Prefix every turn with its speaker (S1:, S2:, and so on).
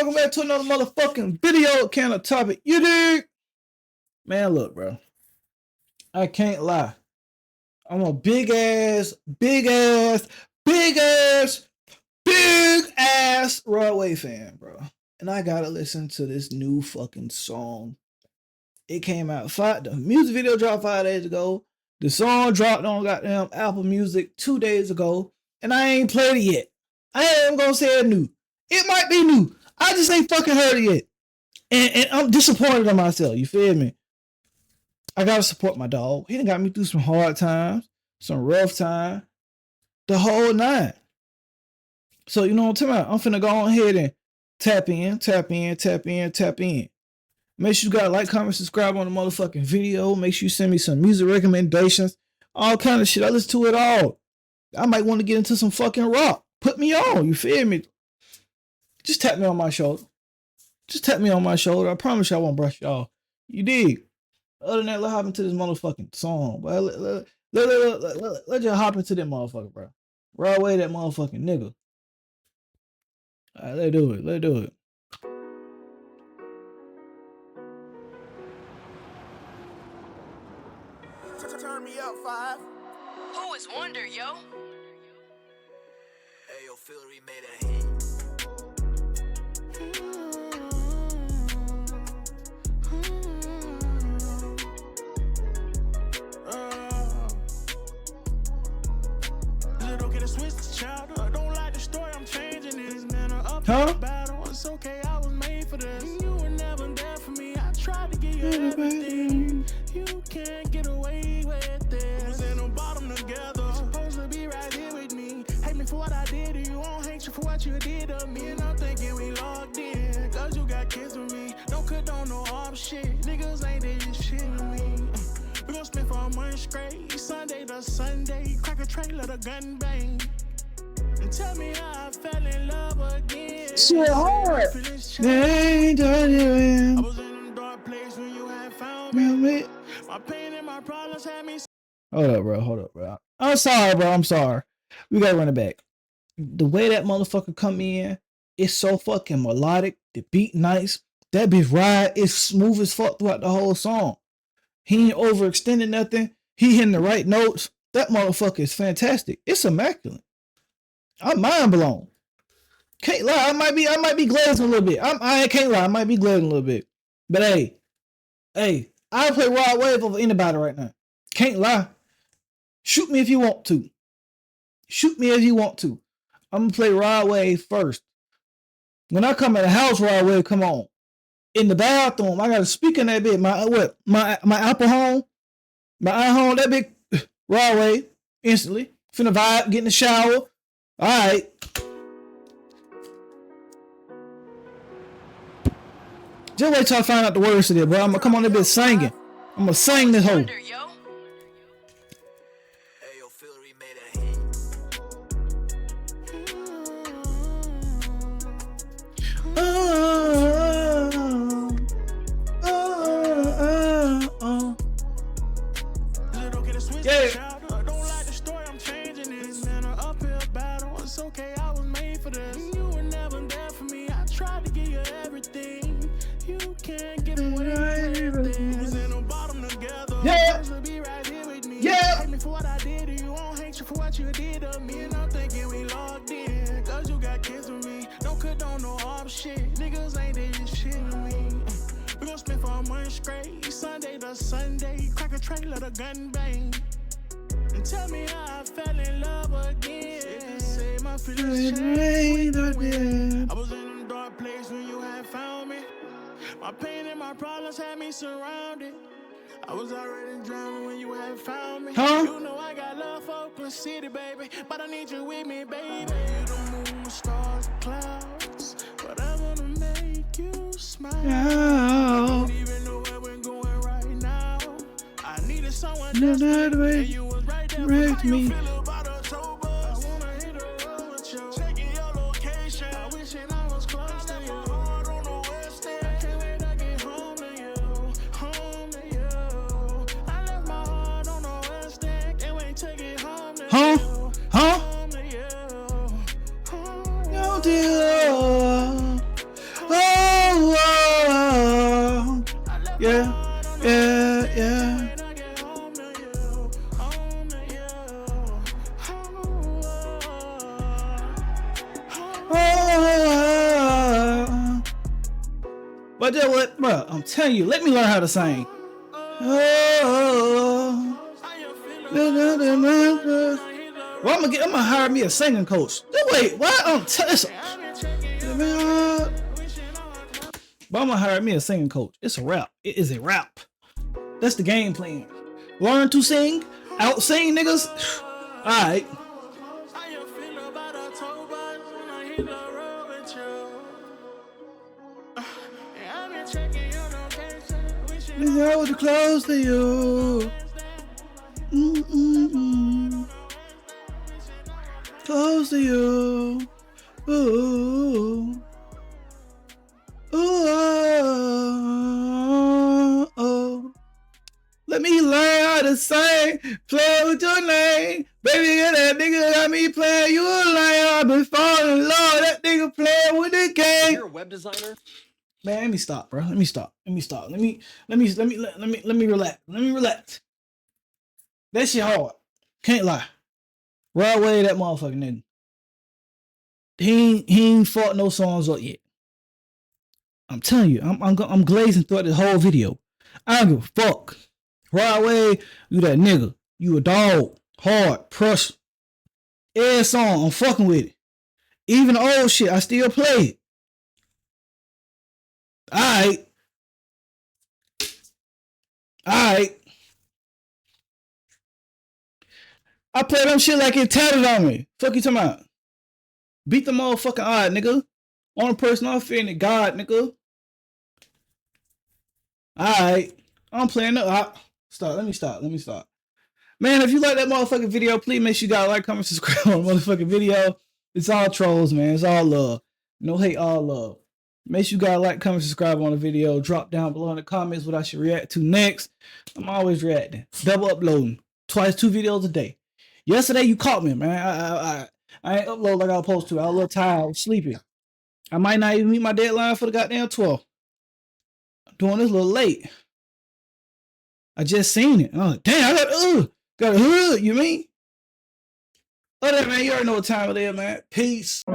S1: welcome back to another motherfucking video. KamDaTopic, you dig? Man, look, bro. I can't lie. I'm a big ass Broadway fan, bro. And I gotta listen to this new fucking song. It came out the music video dropped 5 days ago. The song dropped on goddamn Apple Music 2 days ago. And I ain't played it yet. I ain't gonna say it's new. It might be new. I just ain't fucking heard it yet. And I'm disappointed in myself. You feel me? I gotta support my dog. He done got me through some hard times, some rough time, the whole nine. So you know what I'm talking about? I'm finna go on ahead and tap in. Make sure you got like, comment, subscribe on the motherfucking video. Make sure you send me some music recommendations, all kind of shit. I listen to it all. I might want to get into some fucking rock. Put me on, you feel me? Just tap me on my shoulder. I promise you I won't brush y'all. You dig? Other than that, let's hop into this motherfucking song. But let's just hop into that motherfucker, bro. Right away, that motherfucking nigga. All right, let's do it.
S2: Turn me up, 5.
S3: Who is Wonder, yo?
S2: Hey, yo, Fillery made a hit. Is it okay to switch the child? I don't like the story, I'm changing this. Man, I'm up
S1: Huh?
S2: battle. It's okay, I was made for this. You were never there for me. I tried to give you everything. You can't get away with this. We was in the bottom together. You're supposed to be right here with me. Hate me for what I did to you. I don't hate you for what you did to me. And I'm thinking we locked in. Cause you got kids with me. Don't condone no off shit. Niggas ain't did this shit to me. We gon' spend 4 months straight. Sunday to Sunday. Crack a tray, let a gun bang. And tell me how I fell in love again.
S1: Shit hard.
S2: I was in a dark place when you had found me. My pain and my problems had me.
S1: Hold up, bro. I'm sorry. We gotta run it back. The way that motherfucker come in, it's so fucking melodic. The beat nice. That bitch ride is smooth as fuck throughout the whole song. He ain't overextending nothing. He hitting the right notes. That motherfucker is fantastic. It's immaculate. I'm mind blown. Can't lie. I might be glazing a little bit. I can't lie. I might be glazing a little bit. But hey, I'll play Rod Wave over anybody right now. Can't lie. Shoot me if you want to. I'm gonna play Rod Wave first. When I come in the house, Rod Wave come on. In the bathroom, I got a speaker in that bit. My Apple Home, my iHome, that big Rod Wave instantly. Finna vibe, get in the shower. All right. Just wait till I find out the words to this, bro. I'm gonna come on that bit singing. I'm gonna sing this whole.
S3: Wonder, yo?
S2: Hey, yo, Fillery made a hit. Is it okay to switch the child? I don't like the story, I'm changing this. Man, an uphill battle. It's okay, I was made for this. You were never there for me. I tried to give you everything. You can't get away with this. We was in the bottom together.
S1: Yeah.
S2: Supposed to be right here with me.
S1: Yeah.
S2: Hate me for what I did to you. I don't hate you for what you did to me. And I'm thinking we locked in. Cause you got kids with me. Don't condone no off shit. Niggas ain't did this shit to me. We gon' spend 4 months straight. Sunday to Sunday. Crack a tray, let a gun bang. And tell me how I fell in love again. Say my feelings changed. I was in a dark place when you had found me. My pain and my problems had me surrounded. I was already drowning when you had found me.
S1: Huh?
S2: You know I got love for Oakland City, baby. But I need you with me, baby. You the moon, stars, clouds. But I wanna make you smile. I don't even know where we're going right now. I needed someone just like me, and you was right there. How you feel about October? I wanna hit the road with you. Checking your location. I wishing I was close to you. Hard on the west end. I can't wait to get home to you. Home to you. I left my heart on the west end. Can't wait to get home to you. Home to you. Home.
S1: No deal. Oh, yeah, yeah, yeah. Oh, but then what, bro? I'm telling you, let me learn how to sing. Oh, well, I'm gonna hire me a singing coach. Wait, what? But I'm gonna hire me a singing coach. It's a rap. It is a rap. That's the game plan. Learn to sing, out sing niggas. All right. I was close to you. Close to you. Ooh. Ooh. Let me learn how to sing. Play with your name. Baby, get that nigga got me playing. You a liar. I've been falling in love. That nigga playing with the game.
S4: You're a web designer?
S1: Man, let me stop, bro. Let me stop. Let me relax. Let me relax. That shit hard. Can't lie. Right away, that motherfucking nigga. He ain't fought no songs up yet. I'm telling you, I'm glazing throughout this whole video. I don't give a fuck. Right away, you that nigga. You a dog. Hard. Pressure. Every song, I'm fucking with it. Even the old shit, I still play it. Alright. I play them shit like it tatted on me. Fuck you talking about? Beat the motherfucking odd, nigga. Only person I'm fearing is God, nigga. Alright. I'm playing the stop. Let me stop. Man, if you like that motherfucking video, please make sure you gotta like, comment, subscribe on the motherfucking video. It's all trolls, man. It's all love. No hate, all love. Make sure you gotta like, comment, subscribe on the video. Drop down below in the comments what I should react to next. I'm always reacting. Double uploading. 2 videos a day. Yesterday you caught me, man. I ain't upload like I was supposed to. I was a little tired. I was sleeping. I might not even meet my deadline for the goddamn 12. I'm doing this a little late. I just seen it. I'm like, damn, I got a hood, you mean? Other than that, man, you already know what time it is, man. Peace.